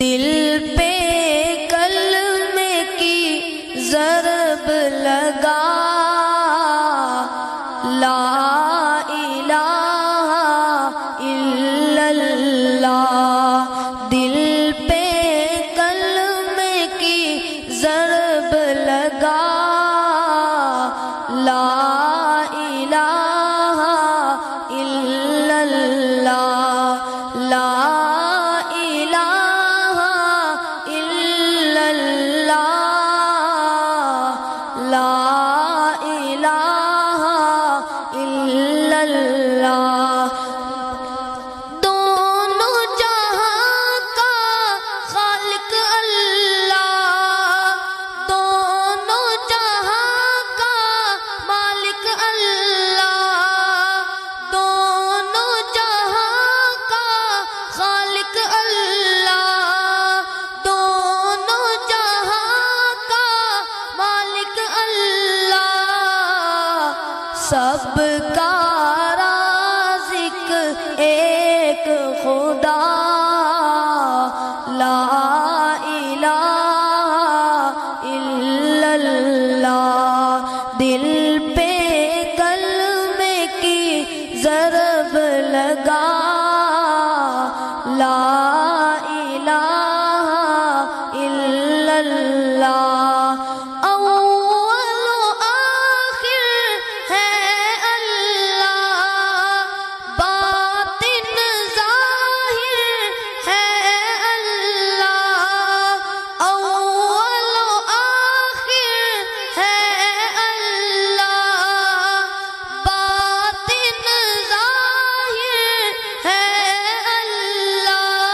دل پہ کلمے کی ضرب لگا، لا الہ الا اللہ۔ دل پہ کلمے کی ضرب لگا، لا الہ الا اللہ، لا الہ الا اللہ، لا الہ الا اللہ۔ دونوں جہاں کا خالق اللہ، دونوں جہاں کا مالک اللہ، دونوں جہاں کا خالق اللہ، دونوں جہاں کا مالک اللہ۔ سب کا رازق ایک خدا، لا الہ الا اللہ۔ دل پہ کلمے کی ضرب لگا، لا الہ الا اللہ۔ اول و آخر ہے اللہ، باطن ظاہر ہے اللہ، اول و آخر ہے اللہ، باطن ظاہر ہے اللہ۔